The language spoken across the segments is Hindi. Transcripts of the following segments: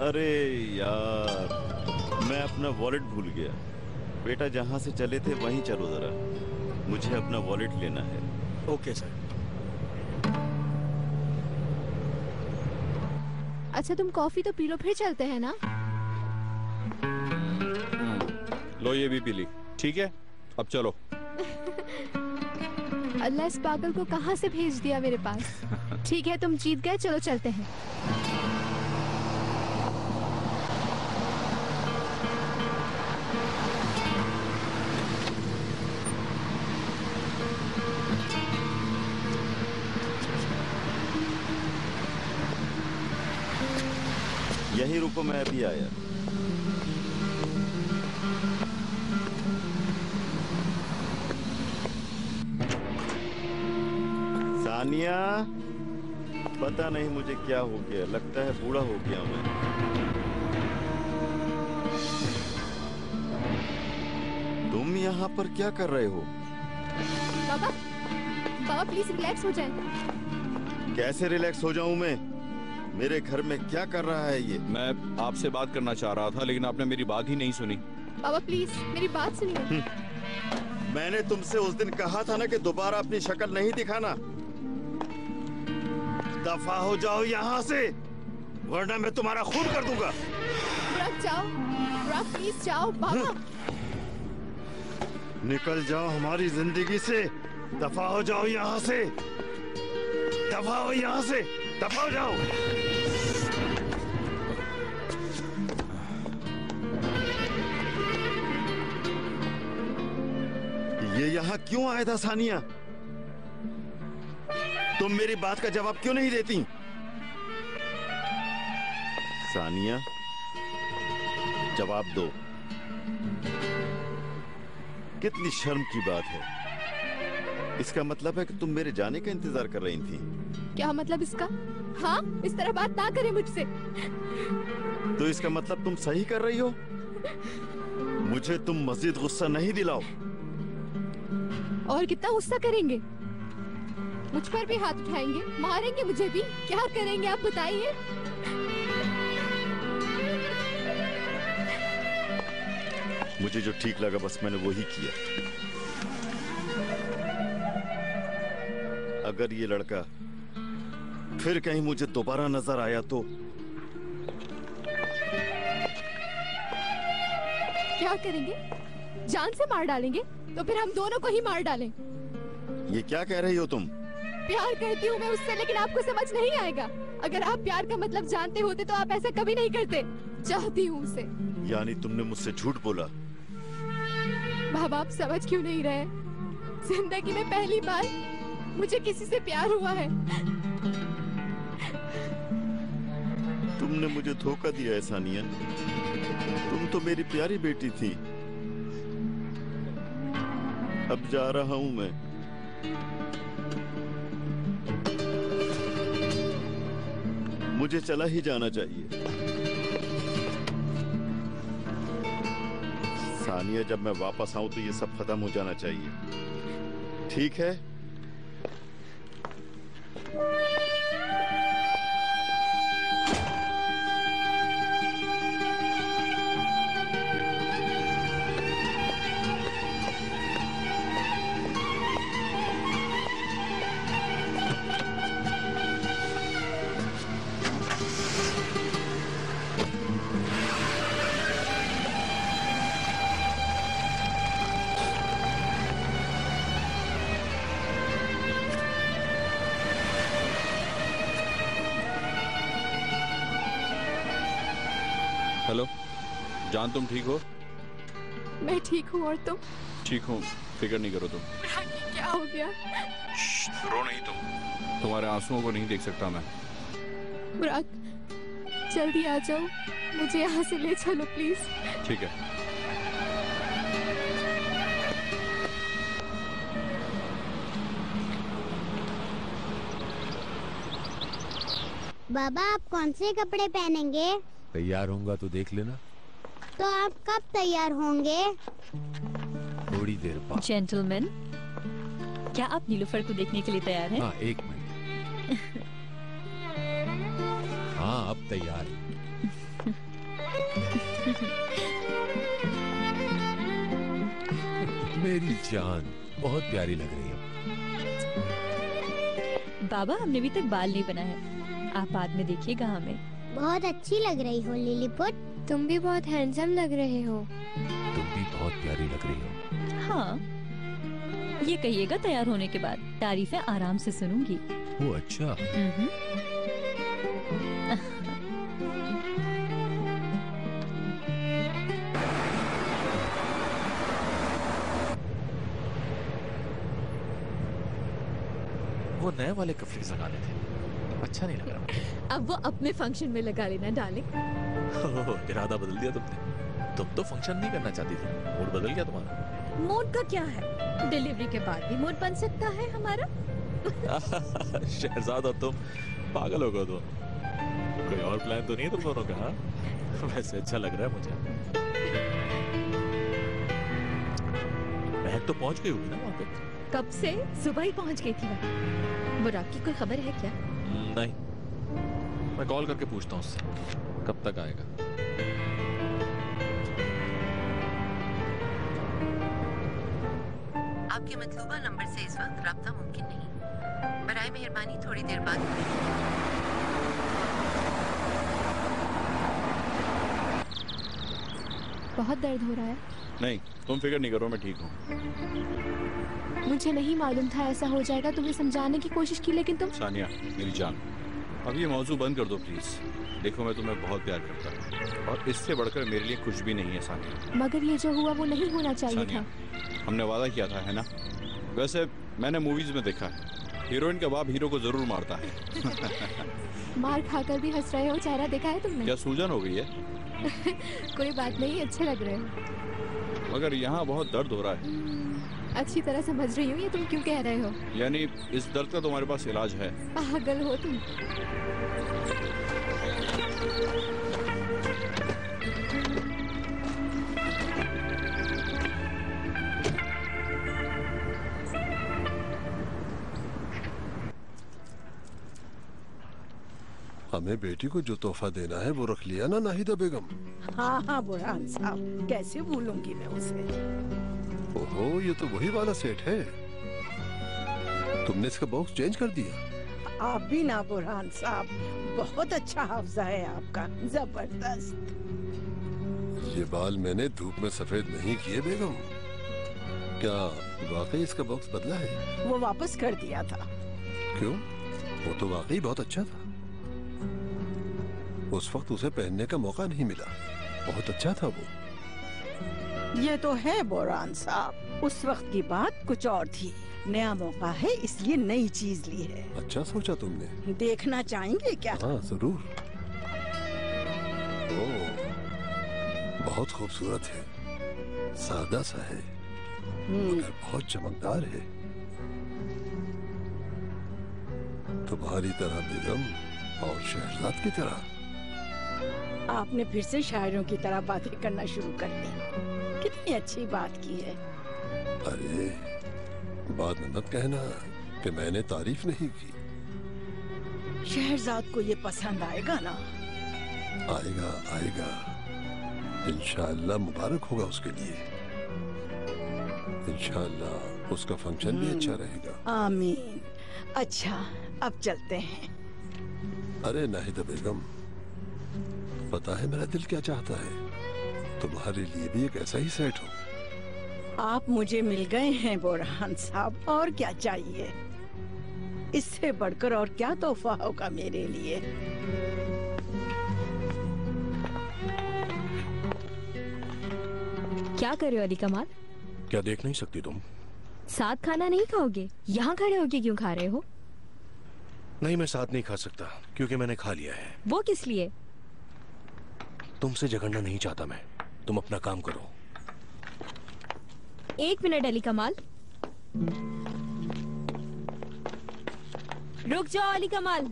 अरे यार, मैं अपना वॉलेट भूल गया। बेटा जहाँ से चले थे वहीं चलो जरा, मुझे अपना वॉलेट लेना है। Okay sir. अच्छा तुम कॉफी तो पी लो, फिर चलते हैं ना। लो ये भी पी ली। ठीक है अब चलो। अल्लाह इस पागल को कहाँ से भेज दिया मेरे पास। ठीक है तुम जीत गए, चलो चलते हैं। यही रुको, मैं अभी आया। सानिया, पता नहीं मुझे क्या हो गया, लगता है बूढ़ा हो गया मैं। तुम यहाँ पर क्या कर रहे हो? बाबा, बाबा प्लीज रिलैक्स हो जाए। कैसे रिलैक्स हो जाऊं मैं? मेरे घर में क्या कर रहा है ये? मैं आपसे बात करना चाह रहा था लेकिन आपने मेरी बात ही नहीं सुनी। बाबा प्लीज मेरी बात सुनिए। मैंने तुमसे उस दिन कहा था ना कि दोबारा अपनी शक्ल नहीं दिखाना। दफा हो जाओ यहाँ से, वरना मैं तुम्हारा खून कर दूंगा। बुराक जाओ, बुराक प्लीज जाओ। बाबा निकल जाओ हमारी जिंदगी से, दफा हो जाओ यहाँ से, दफा हो यहाँ से, दफा हो जाओ। ये यहाँ क्यों आया था सानिया? तुम मेरी बात का जवाब क्यों नहीं देती? सानिया जवाब दो। कितनी शर्म की बात है। इसका मतलब है कि तुम मेरे जाने का इंतजार कर रही थी। क्या मतलब इसका? हाँ, इस तरह बात ना करें मुझसे। तो इसका मतलब तुम सही कर रही हो। मुझे तुम मजीद गुस्सा नहीं दिलाओ। और कितना गुस्सा करेंगे? मुझ पर भी हाथ उठाएंगे, मारेंगे मुझे भी? क्या करेंगे आप बताइए। मुझे जो ठीक लगा बस मैंने वही किया। अगर ये लड़का फिर कहीं मुझे दोबारा नजर आया तो क्या करेंगे? जान से मार डालेंगे? तो फिर हम दोनों को ही मार डालें। ये क्या कह रही हो तुम? प्यार करती हूँ मैं उससे, लेकिन आपको समझ नहीं आएगा। अगर आप प्यार का मतलब जानते होते तो आप ऐसा कभी नहीं करते। चाहती हूँ उसे। यानी तुमने मुझसे झूठ बोला? बाबा आप समझ क्यों नहीं रहे? जिंदगी में पहली बार मुझे किसी से प्यार हुआ है। तुमने मुझे धोखा दिया है सानिया। तुम तो मेरी प्यारी बेटी थी। अब जा रहा हूं मैं। मुझे चला ही जाना चाहिए। सानिया, जब मैं वापस आऊं तो ये सब खत्म हो जाना चाहिए, ठीक है? हेलो जान, तुम ठीक हो? मैं ठीक हूँ, और तुम? ठीक हूँ, फिक्र नहीं करो तुम। क्या हो गया? रो नहीं तुम, तुम्हारे आंसुओं को नहीं देख सकता मैं। बुराक जल्दी आ जाओ, मुझे यहाँ से ले चलो प्लीज। ठीक है। बाबा आप कौन से कपड़े पहनेंगे? तैयार होऊंगा तो देख लेना। तो आप कब तैयार होंगे? थोड़ी देर बाद। जेंटलमैन, क्या आप नीलूफर को देखने के लिए तैयार हैं? हाँ, एक मिनट। हाँ अब तैयार है। मेरी जान बहुत प्यारी लग रही है। बाबा हमने अभी तक बाल नहीं बनाया है, आप बाद में देखिएगा हमें। बहुत अच्छी लग रही हो लिलीपुट। तुम भी बहुत हैंडसम लग रहे हो। तुम भी बहुत प्यारी लग रही हो। हाँ, ये कहिएगा तैयार होने के बाद, तारीफें आराम से सुनूंगी। वो अच्छा। वो नए वाले कपड़े लगाने थे, अच्छा नहीं लग रहा। अब वो अपने फंक्शन में लगा लेना डार्लिंग। ओह, इरादा बदल दिया तुमने। तुम तो फंक्शन नहीं करना चाहती थी, मूड बदल गया तुम्हारा। मूड का क्या है, डिलीवरी के बाद भी मूड बन सकता है हमारा। शहजाद और तुम पागल हो गए। तो कोई और प्लान तो नहीं है तुम दोनों का? हाँ, वैसे अच्छा लग रहा है मुझे। महक तो पहुंच गई होगी ना वहाँ पे? कब से? सुबह ही पहुंच गई थी वहाँ। बुराक की कोई खबर है क्या? नहीं, मैं कॉल करके पूछता हूँ उससे कब तक आएगा। आपके मतलूबा नंबर से इस वक्त राब्ता मुमकिन नहीं। बराए मेहरबानी थोड़ी देर बाद। बहुत दर्द हो रहा है। नहीं, तुम फिक्र नहीं करो, मैं ठीक हूँ। मुझे नहीं मालूम था ऐसा हो जाएगा। तुम्हें समझाने की कोशिश की लेकिन तुम। सानिया मेरी जान, अब ये मौजू बंद कर दो प्लीज। देखो मैं तुम्हें बहुत प्यार करता हूँ और इससे बढ़कर मेरे लिए कुछ भी नहीं है सानिया। मगर ये जो हुआ वो नहीं होना चाहिए सानिया, था। हमने वादा किया था, है ना? वैसे मैंने मूवीज में देखा है, हीरोइन का बाप हीरो को जरूर मारता है। मार खाकर भी हंस रहे हो, चेहरा देखा है तुमने? क्या सूजन हो गई है? कोई बात नहीं, अच्छे लग रहे हो। मगर यहाँ बहुत दर्द हो रहा है। अच्छी तरह समझ रही हूँ, ये तुम क्यों कह रहे हो? यानी इस दर्द का तुम्हारे पास इलाज है? पागल हो तुम। हमें बेटी को जो तोहफा देना है वो रख लिया ना नाहिदा बेगम? हाँ हाँ बुरहान साहब, कैसे भूलूंगी मैं उसे। ओहो, ये तो वही वाला सेट है। तुमने इसका बॉक्स चेंज कर दिया? आप भी ना बुरहान साहब, बहुत अच्छा हाफजा है आपका, जबरदस्त। ये बाल मैंने धूप में सफेद नहीं किए बेगम। क्या वाकई इसका बॉक्स बदला है? वो वापस कर दिया था। क्यों? वो तो वाकई बहुत अच्छा था। उस वक्त उसे पहनने का मौका नहीं मिला। बहुत अच्छा था वो। ये तो है बुरहान साहब, उस वक्त की बात कुछ और थी। नया मौका है इसलिए नई चीज ली है। अच्छा सोचा तुमने। देखना चाहेंगे क्या? हाँ जरूर। ओह, बहुत खूबसूरत है, सादा सा है मगर बहुत चमकदार है। तुम्हारी तरह बेगम और शहजाद की तरह। आपने फिर से शायरों की तरह बातें करना शुरू कर दी। कितनी अच्छी बात की है। अरे बाद में मत कहना कि मैंने तारीफ नहीं की। शहजाद को ये पसंद आएगा ना? आएगा आएगा, इंशाअल्लाह। मुबारक होगा उसके लिए। इंशाअल्लाह उसका फंक्शन भी अच्छा रहेगा। आमीन। अच्छा अब चलते हैं। अरे नाहिदा बेगम, पता है मेरा दिल क्या चाहता है? तुम्हारे लिए भी एक ऐसा ही सेट हो। आप मुझे मिल गए हैं बुरहान साहब, और क्या चाहिए? इससे बढ़कर और क्या तोहफा होगा मेरे लिए? क्या कर रहे हो अली कमाल? क्या देख नहीं सकती तुम? साथ खाना नहीं खाओगे? यहाँ खड़े होके क्यों खा रहे हो? नहीं, मैं साथ नहीं खा सकता क्योंकि मैंने खा लिया है। वो किस लिए? तुमसे झगड़ना नहीं चाहता मैं। तुम अपना काम करो। एक मिनट अली कमाल, रुक जाओ अली कमाल।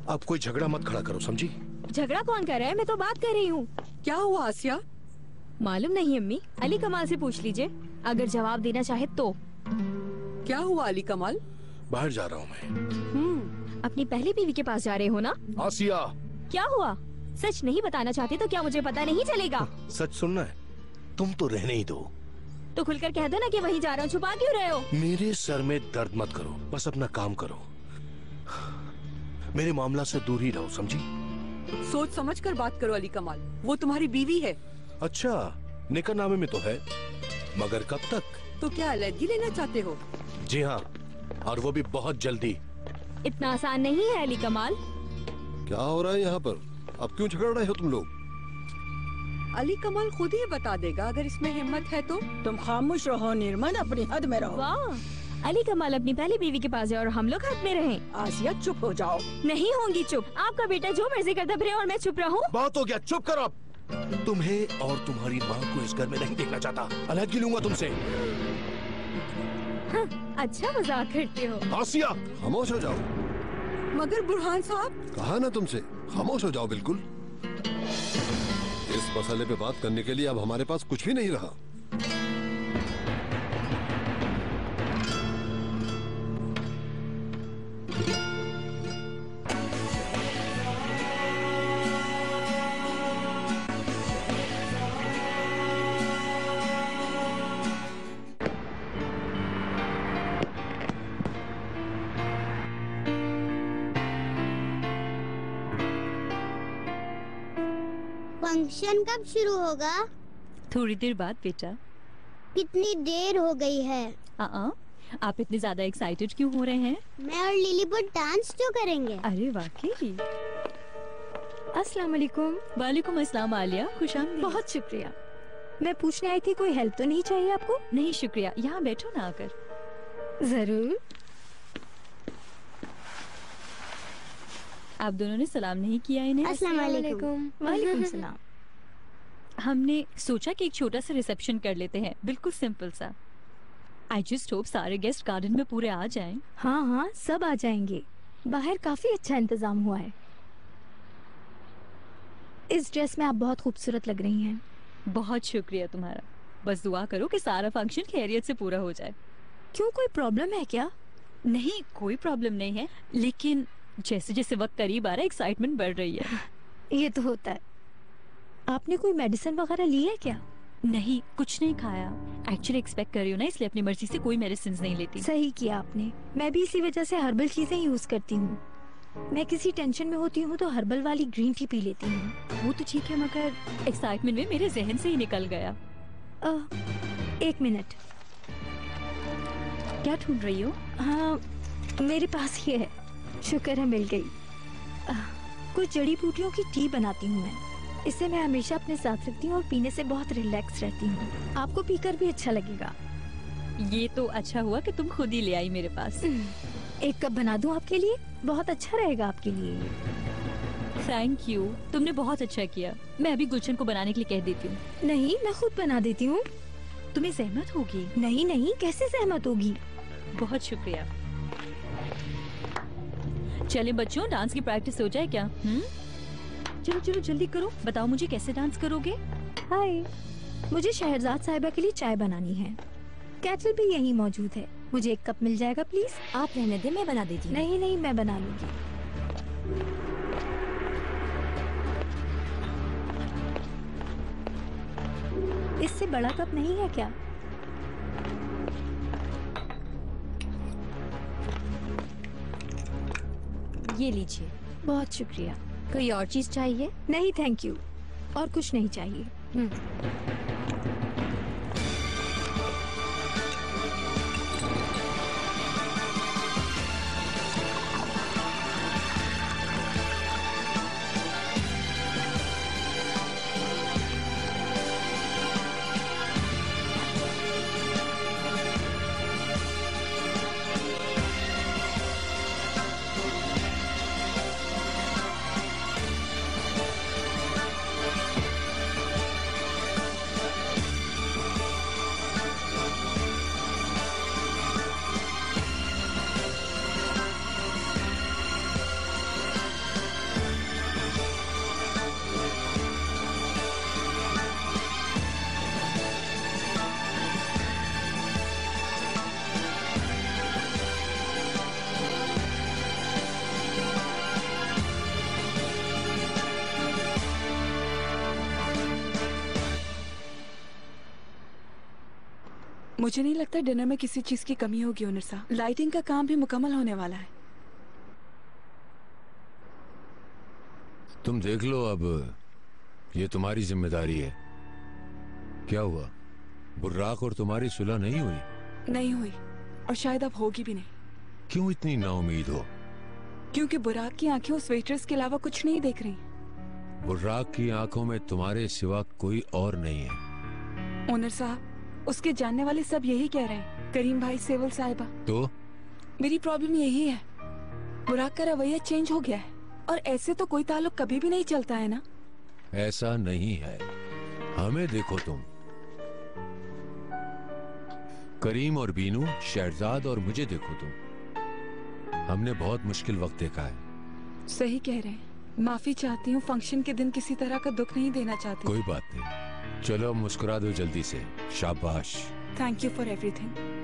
अब कोई झगड़ा मत खड़ा करो, समझी? झगड़ा कौन कर रहा है? मैं तो बात कर रही हूँ। क्या हुआ आसिया? मालूम नहीं अम्मी, अली कमाल से पूछ लीजिए अगर जवाब देना चाहे तो। क्या हुआ अली कमाल? बाहर जा रहा हूँ मैं। अपनी पहली बीवी के पास जा रहे हो ना? आसिया, क्या हुआ? सच नहीं बताना चाहते तो क्या मुझे पता नहीं चलेगा? सच सुनना है? तुम तो रहने ही दो। तो खुलकर कह दो ना कि वहीं जा रहा हूँ, छुपा क्यों रहे हो? मेरे सर में दर्द मत करो, बस अपना काम करो। मेरे मामला से दूर ही रहो, समझी? सोच समझ कर बात करो अली कमाल, वो तुम्हारी बीवी है। अच्छा, निकाहनामे में तो है, मगर कब तक? तो क्या अलग लेना चाहते हो? जी हाँ, और वो भी बहुत जल्दी। इतना आसान नहीं है अली कमाल। क्या हो रहा है यहाँ पर? अब क्यों झगड़ रहे हो तुम लोग? अली कमाल खुद ही बता देगा अगर इसमें हिम्मत है तो। तुम खामोश रहो निर्मल, अपनी हद में रहो। वाह, अली कमाल अपनी पहली बीवी के पास जाए और हम लोग हद में रहें। आसिया चुप हो जाओ। नहीं होंगी चुप। आपका बेटा जो मर्जी करता फिरे और मैं चुप रहूं? बहुत हो गया, चुप करो अब। तुम्हें और तुम्हारी माँ को इस घर में नहीं देखना चाहता, अलग ही लूंगा तुमसे। हाँ, अच्छा मजाक करते हो। आसिया, खामोश हो जाओ। मगर बुरहान साहब, कहा ना तुमसे, खामोश हो जाओ बिल्कुल। इस मसले पे बात करने के लिए अब हमारे पास कुछ भी नहीं रहा। फंक्शन कब शुरू होगा? थोड़ी देर बाद बेटा। कितनी देर हो गई है? आप इतने ज्यादा एक्साइटेड क्यों हो रहे हैं? मैं और लिलीपुट डांस जो करेंगे। अरे वाकई। अस्सलाम वालेकुम। वालेकुम अस्सलाम आलिया, खुशामदीद। बहुत शुक्रिया। मैं पूछने आई थी, कोई हेल्प तो नहीं चाहिए आपको? नहीं शुक्रिया, यहाँ बैठो ना आकर। जरूर। आप दोनों ने सलाम नहीं किया इन्हें? अस्सलाम वालेकुम। वालेकुम सलाम। हमने सोचा कि एक छोटा सा रिसेप्शन कर लेते हैं, बिल्कुल सिंपल सा। आई जस्ट होप सारे गेस्ट गार्डन में पूरे आ जाएं। हाँ हाँ, सब आ जाएंगे। बाहर काफी अच्छा इंतजाम हुआ है। इस ड्रेस में आप बहुत खूबसूरत लग रही हैं। बहुत शुक्रिया तुम्हारा। बस दुआ करो कि सारा फंक्शन खैरियत से पूरा हो जाए। क्यों, कोई प्रॉब्लम है क्या? नहीं, कोई प्रॉब्लम नहीं है, लेकिन जैसे जैसे वक्त करीब आ रहा है एक्साइटमेंट बढ़ रही है। ये तो होता है। आपने कोई मेडिसिन वगैरह ली है क्या? नहीं, कुछ नहीं खाया। एक्चुअली एक्सपेक्ट कर रही हूँ ना, इसलिए अपनी मर्जी से कोई मेडिसिन नहीं लेती। सही किया आपने। मैं भी इसी वजह से हर्बल चीजें यूज करती हूँ। मैं किसी टेंशन में होती हूँ तो हर्बल वाली ग्रीन टी पी लेती हूँ। वो तो ठीक है, मगर एक्साइटमेंट में मेरे जहन से ही निकल गया। 1 मिनट। क्या ढूंढ रही हो? हाँ, मेरे पास ये है। शुक्र है मिल गई। कुछ जड़ी बूटियों की टी बनाती हूँ मैं। इसे मैं हमेशा अपने साथ रखती हूँ और पीने से बहुत रिलैक्स रहती हूँ। आपको पीकर भी अच्छा लगेगा। ये तो अच्छा हुआ कि तुम खुद ही ले आई मेरे पास। 1 कप बना दूँ आपके लिए? बहुत अच्छा रहेगा आपके लिए। थैंक यू, तुमने बहुत अच्छा किया। मैं अभी गुलशन को बनाने के लिए कह देती हूँ। नहीं, मैं खुद बना देती हूँ। तुम्हें सहमत होगी? नहीं नहीं, कैसे सहमत होगी? बहुत शुक्रिया। चले बच्चों, डांस की प्रैक्टिस हो जाए क्या? चलो चलो जल्दी करो, बताओ मुझे कैसे डांस करोगे? हाय, मुझे शहरजाद साहिबा के लिए चाय बनानी है। केटल भी यहीं मौजूद है। मुझे 1 कप मिल जाएगा प्लीज? आप रहने दे, मैं बना देती हूँ। नहीं नहीं, मैं बना लूंगी। इससे बड़ा कप नहीं है क्या? ये लीजिए। बहुत शुक्रिया। कोई और चीज चाहिए? नहीं थैंक यू, और कुछ नहीं चाहिए। मुझे नहीं लगता डिनर में किसी चीज की कमी होगी ओनर साहब। लाइटिंग का काम भी मुकम्मल होने वाला है। तुम देख लो, अब ये तुम्हारी जिम्मेदारी है। क्या हुआ, बुर्राक और तुम्हारी सुलह नहीं हुई? नहीं हुई, और शायद अब होगी भी नहीं। क्यों इतनी नाउमीद हो? क्योंकि बुर्राक की आंखें उस वेट्रेस के अलावा कुछ नहीं देख रही। बुर्राक की आंखों में तुम्हारे सिवा कोई और नहीं है। ओनर साहब, उसके जानने वाले सब यही कह रहे हैं, करीम भाई, सेवल साहिबा। तो मेरी प्रॉब्लम यही है, बुर्राक का रवैया चेंज हो गया है, और ऐसे तो कोई ताल्लुक कभी भी नहीं चलता है ना। ऐसा नहीं है, हमें देखो तुम, करीम और बीनू, शहजाद और मुझे देखो तुम। हमने बहुत मुश्किल वक्त देखा है। सही कह रहे हैं, माफी चाहती हूँ, फंक्शन के दिन किसी तरह का दुख नहीं देना चाहती। कोई बात नहीं, चलो अब मुस्कुरा दो जल्दी से। शाबाश। Thank you for everything.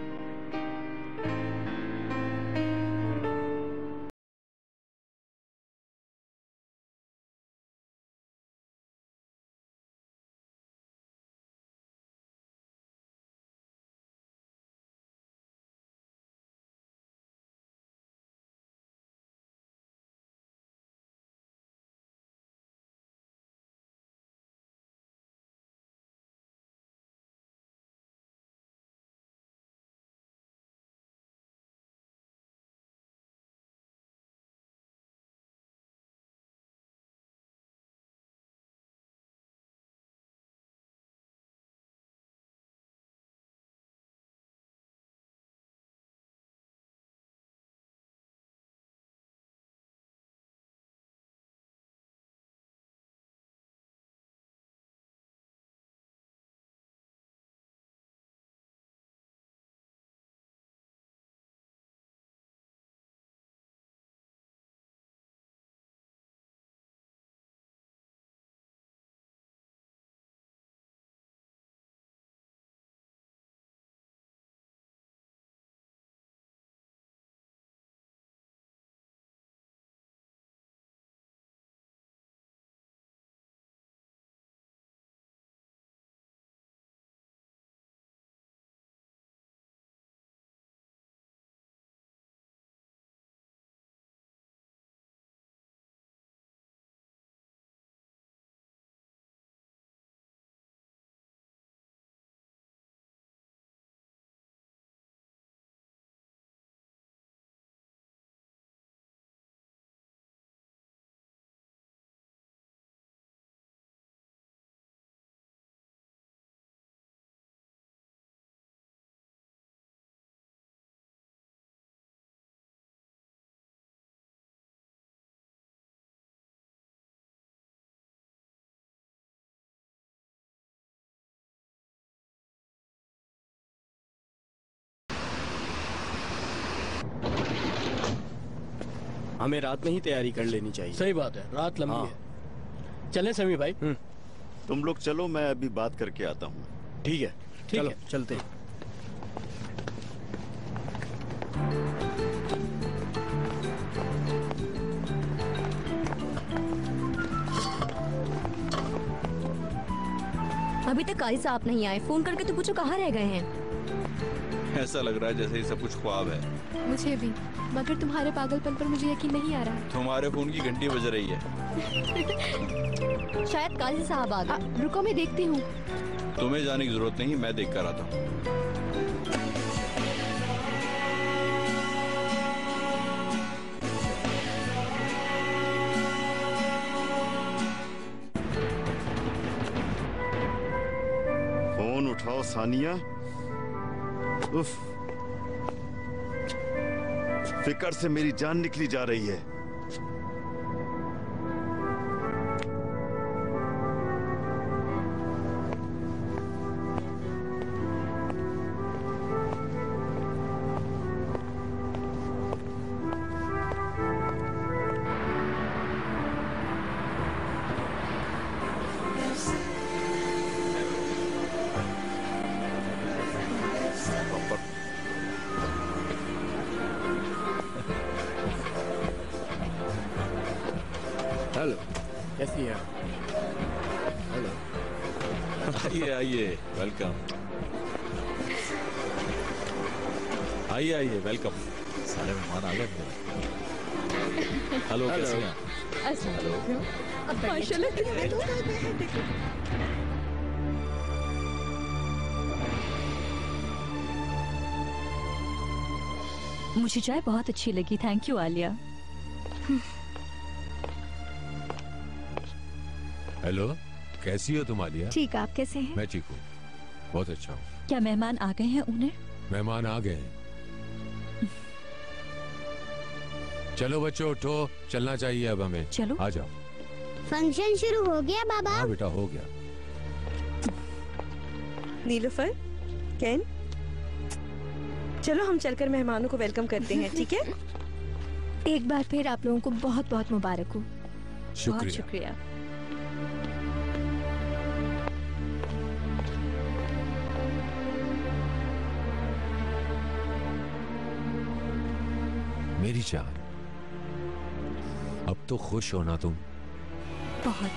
हमें रात में ही तैयारी कर लेनी चाहिए। सही बात है, रात लंबी है। चलें समी भाई? तुम लोग चलो, मैं अभी बात करके आता हूँ। ठीक है, चलो चलते हैं। अभी तक काई साहब नहीं आए, फोन करके तो पूछो कहाँ रह गए हैं। ऐसा लग रहा है जैसे ये सब कुछ ख्वाब है। मुझे भी, मगर तुम्हारे पागलपन पर मुझे यकीन नहीं आ रहा। तुम्हारे फोन की घंटी बज रही है। शायद काजी साहब आ गए। रुको मैं देखती हूँ। तुम्हें जाने की जरूरत नहीं, मैं देख कर आता हूँ। फोन उठाओ सानिया। उफ, फिकर से मेरी जान निकली जा रही है। हेलो, कैसी है? हेलो। आइए आइए, वेलकम। आइए आइए, वेलकम। सारे मेहमान आ गए मेरे। हेलो, कैसे हैं आप? माशाल्लाह कितने लोग आ गए हैं, देखो। मुझे चाय बहुत अच्छी लगी, थैंक यू आलिया। हेलो, कैसी हो तुम आलिया? ठीक, आप कैसे हैं? मैं ठीक हूँ, बहुत अच्छा हूँ। क्या मेहमान आ गए हैं? उन्हें मेहमान आ गए हैं। चलो बच्चों, उठो, चलना चाहिए अब हमें। चलो, आ जाओ। फंक्शन शुरू हो गया बाबा? हाँ बेटा, हो गया। नीलूफर, केन, चलो हम चलकर मेहमानों को वेलकम करते हैं, ठीक है? एक बार फिर आप लोगों को बहुत बहुत मुबारक हो। बहुत शुक्रिया। मेरी जान, अब तो खुश हो ना तुम? बहुत।